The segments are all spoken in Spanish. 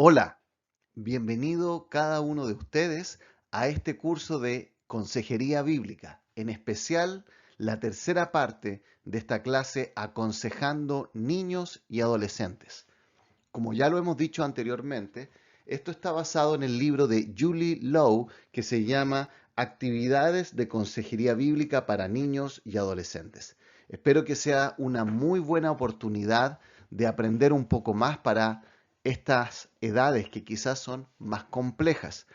Hola, bienvenido cada uno de ustedes a este curso de Consejería Bíblica, en especial la tercera parte de esta clase Aconsejando Niños y Adolescentes. Como ya lo hemos dicho anteriormente, esto está basado en el libro de Julie Lowe que se llama Actividades de Consejería Bíblica para Niños y Adolescentes. Espero que sea una muy buena oportunidad de aprender un poco más para estas edades que quizás son más complejas.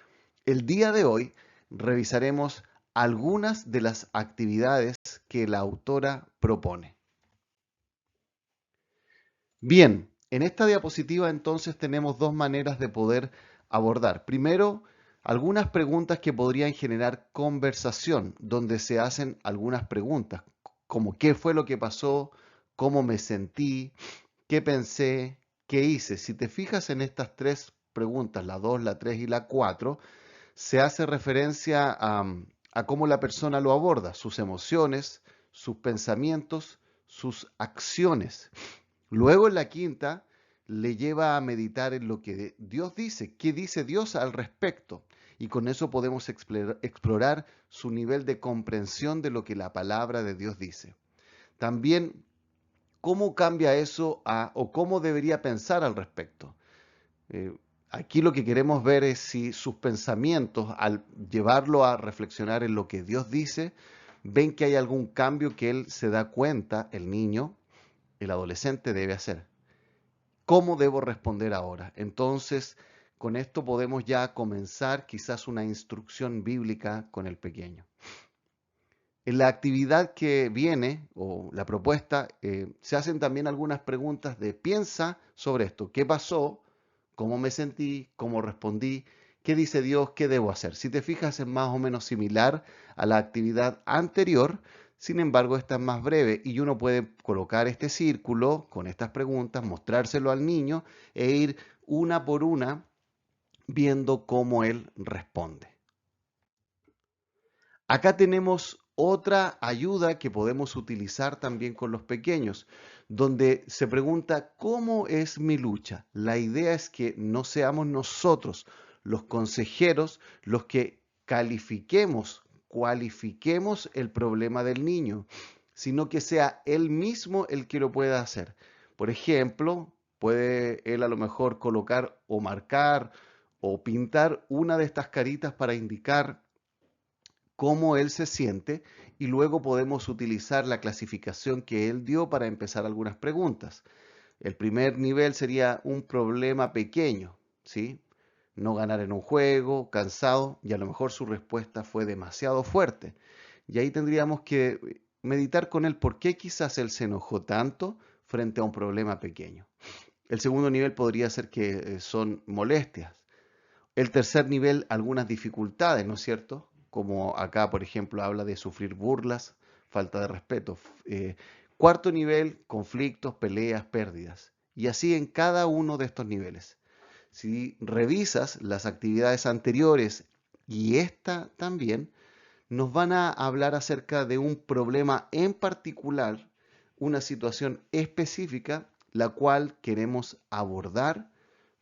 El día de hoy revisaremos algunas de las actividades que la autora propone. Bien, en esta diapositiva entonces tenemos dos maneras de poder abordar. Primero, algunas preguntas que podrían generar conversación, donde se hacen algunas preguntas, como qué fue lo que pasó, cómo me sentí, qué pensé, qué hice. Si te fijas en estas tres preguntas, la 2, la 3 y la 4, se hace referencia a cómo la persona lo aborda, sus emociones, sus pensamientos, sus acciones. Luego en la quinta le lleva a meditar en lo que Dios dice, qué dice Dios al respecto. Y con eso podemos explorar su nivel de comprensión de lo que la palabra de Dios dice. También cómo cambia eso o cómo debería pensar al respecto. Eh, Aquí lo que queremos ver es si sus pensamientos, al llevarlo a reflexionar en lo que Dios dice, ven que hay algún cambio que él se da cuenta, el niño, el adolescente debe hacer. ¿Cómo debo responder ahora? Entonces, con esto podemos ya comenzar quizás una instrucción bíblica con el pequeño. En la actividad que viene, o la propuesta, se hacen también algunas preguntas de piensa sobre esto. ¿Qué pasó? ¿Cómo me sentí? ¿Cómo respondí? ¿Qué dice Dios? ¿Qué debo hacer? Si te fijas, es más o menos similar a la actividad anterior. Sin embargo, esta es más breve y uno puede colocar este círculo con estas preguntas, mostrárselo al niño e ir una por una viendo cómo él responde. Acá tenemos otra ayuda que podemos utilizar también con los pequeños, donde se pregunta, ¿cómo es mi lucha? La idea es que no seamos nosotros los consejeros los que cualifiquemos el problema del niño, sino que sea él mismo el que lo pueda hacer. Por ejemplo, puede él a lo mejor colocar o marcar o pintar una de estas caritas para indicar cómo él se siente y luego podemos utilizar la clasificación que él dio para empezar algunas preguntas. El primer nivel sería un problema pequeño, ¿sí? No ganar en un juego, cansado, y a lo mejor su respuesta fue demasiado fuerte. Y ahí tendríamos que meditar con él por qué quizás él se enojó tanto frente a un problema pequeño. El segundo nivel podría ser que son molestias. El tercer nivel, algunas dificultades, ¿no es cierto? Como acá, por ejemplo, habla de sufrir burlas, falta de respeto. Cuarto nivel, conflictos, peleas, pérdidas. Y así en cada uno de estos niveles. Si revisas las actividades anteriores y esta también, nos van a hablar acerca de un problema en particular, una situación específica, la cual queremos abordar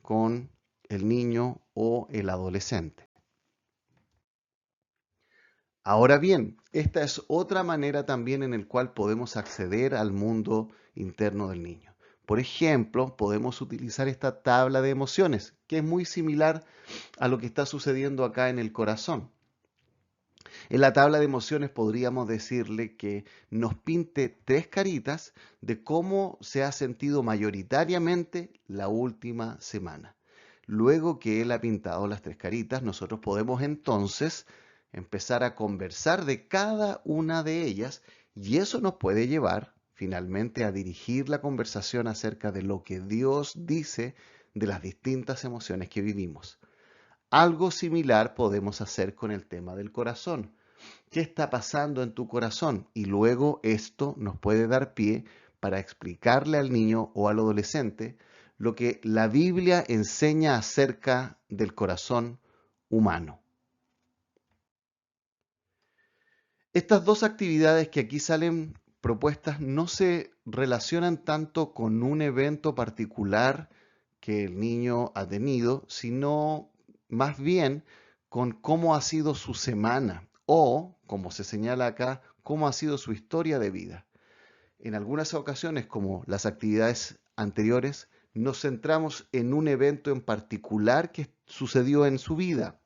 con el niño o el adolescente. Ahora bien, esta es otra manera también en la cual podemos acceder al mundo interno del niño. Por ejemplo, podemos utilizar esta tabla de emociones, que es muy similar a lo que está sucediendo acá en el corazón. En la tabla de emociones podríamos decirle que nos pinte tres caritas de cómo se ha sentido mayoritariamente la última semana. Luego que él ha pintado las tres caritas, nosotros podemos entonces empezar a conversar de cada una de ellas y eso nos puede llevar finalmente a dirigir la conversación acerca de lo que Dios dice de las distintas emociones que vivimos. Algo similar podemos hacer con el tema del corazón. ¿Qué está pasando en tu corazón? Y luego esto nos puede dar pie para explicarle al niño o al adolescente lo que la Biblia enseña acerca del corazón humano. Estas dos actividades que aquí salen propuestas no se relacionan tanto con un evento particular que el niño ha tenido, sino más bien con cómo ha sido su semana o, como se señala acá, cómo ha sido su historia de vida. En algunas ocasiones, como las actividades anteriores, nos centramos en un evento en particular que sucedió en su vida.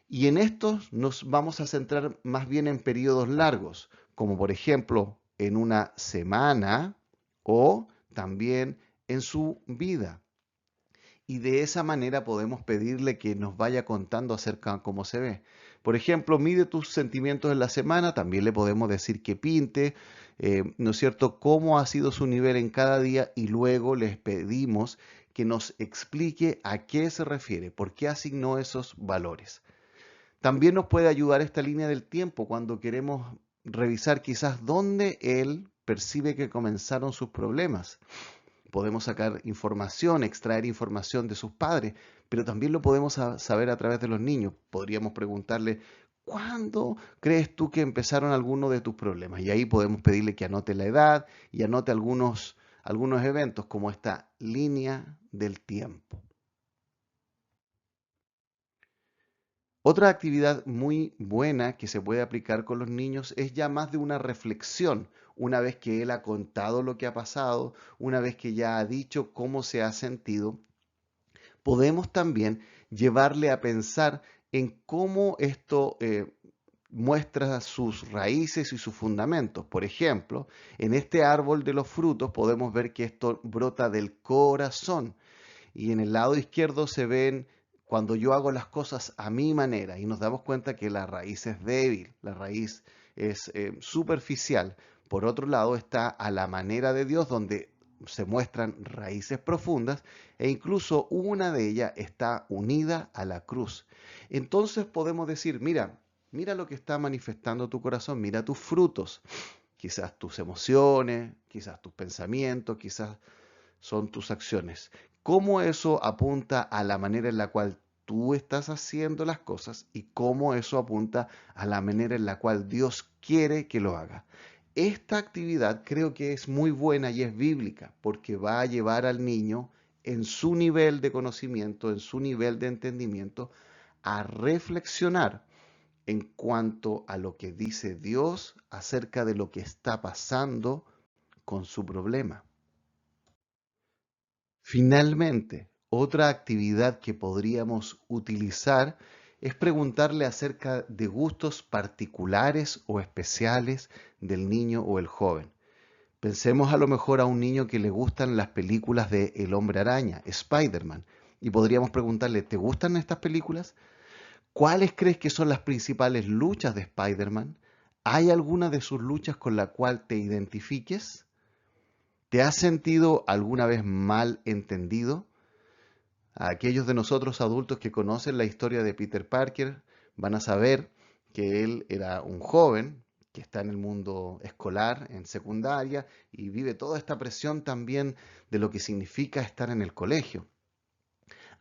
Y en estos nos vamos a centrar más bien en periodos largos, como por ejemplo en una semana o también en su vida. Y de esa manera podemos pedirle que nos vaya contando acerca de cómo se ve. Por ejemplo, mide tus sentimientos en la semana, también le podemos decir que pinte, ¿no es cierto?, cómo ha sido su nivel en cada día y luego les pedimos que nos explique a qué se refiere, por qué asignó esos valores. También nos puede ayudar esta línea del tiempo cuando queremos revisar quizás dónde él percibe que comenzaron sus problemas. Podemos sacar información, extraer información de sus padres, pero también lo podemos saber a través de los niños. Podríamos preguntarle, ¿cuándo crees tú que empezaron algunos de tus problemas? Y ahí podemos pedirle que anote la edad y anote algunos eventos como esta línea del tiempo. Otra actividad muy buena que se puede aplicar con los niños es ya más de una reflexión, una vez que él ha contado lo que ha pasado, una vez que ya ha dicho cómo se ha sentido, podemos también llevarle a pensar en cómo esto muestra sus raíces y sus fundamentos. Por ejemplo, en este árbol de los frutos podemos ver que esto brota del corazón y en el lado izquierdo se ven cuando yo hago las cosas a mi manera y nos damos cuenta que la raíz es débil, la raíz es superficial. Por otro lado está a la manera de Dios donde se muestran raíces profundas e incluso una de ellas está unida a la cruz. Entonces podemos decir, mira lo que está manifestando tu corazón, mira tus frutos, quizás tus emociones, quizás tus pensamientos, quizás son tus acciones. Cómo eso apunta a la manera en la cual tú estás haciendo las cosas y cómo eso apunta a la manera en la cual Dios quiere que lo haga. Esta actividad creo que es muy buena y es bíblica porque va a llevar al niño en su nivel de conocimiento, en su nivel de entendimiento, a reflexionar en cuanto a lo que dice Dios acerca de lo que está pasando con su problema. Finalmente, otra actividad que podríamos utilizar es preguntarle acerca de gustos particulares o especiales del niño o el joven. Pensemos a lo mejor a un niño que le gustan las películas de El Hombre Araña, Spider-Man, y podríamos preguntarle, ¿te gustan estas películas? ¿Cuáles crees que son las principales luchas de Spider-Man? ¿Hay alguna de sus luchas con la cual te identifiques? ¿Te has sentido alguna vez mal entendido? Aquellos de nosotros adultos que conocen la historia de Peter Parker van a saber que él era un joven que está en el mundo escolar, en secundaria, y vive toda esta presión también de lo que significa estar en el colegio.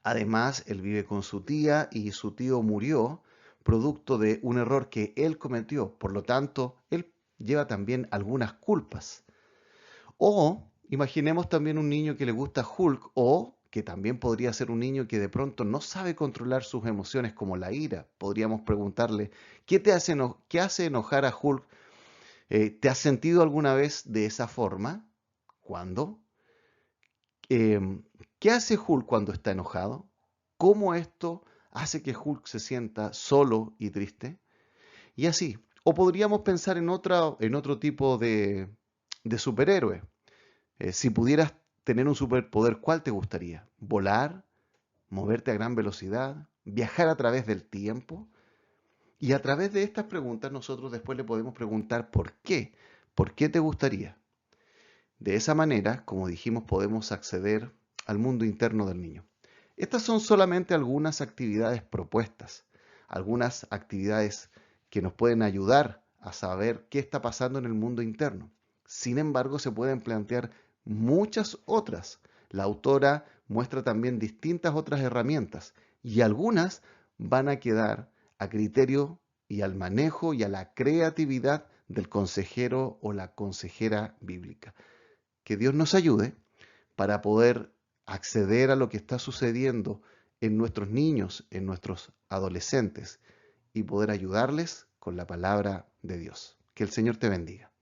Además, él vive con su tía y su tío murió producto de un error que él cometió. Por lo tanto, él lleva también algunas culpas. O imaginemos también un niño que le gusta Hulk o que también podría ser un niño que de pronto no sabe controlar sus emociones como la ira. Podríamos preguntarle, ¿qué hace enojar a Hulk? ¿Te has sentido alguna vez de esa forma? ¿Cuándo? ¿Qué hace Hulk cuando está enojado? ¿Cómo esto hace que Hulk se sienta solo y triste? Y así. O podríamos pensar en otro tipo de superhéroe. Si pudieras tener un superpoder, ¿cuál te gustaría? ¿Volar? ¿Moverte a gran velocidad? ¿Viajar a través del tiempo? Y a través de estas preguntas nosotros después le podemos preguntar ¿por qué? ¿Por qué te gustaría? De esa manera, como dijimos, podemos acceder al mundo interno del niño. Estas son solamente algunas actividades propuestas, algunas actividades que nos pueden ayudar a saber qué está pasando en el mundo interno. Sin embargo, se pueden plantear muchas otras. La autora muestra también distintas otras herramientas y algunas van a quedar a criterio y al manejo y a la creatividad del consejero o la consejera bíblica. Que Dios nos ayude para poder acceder a lo que está sucediendo en nuestros niños, en nuestros adolescentes y poder ayudarles con la palabra de Dios. Que el Señor te bendiga.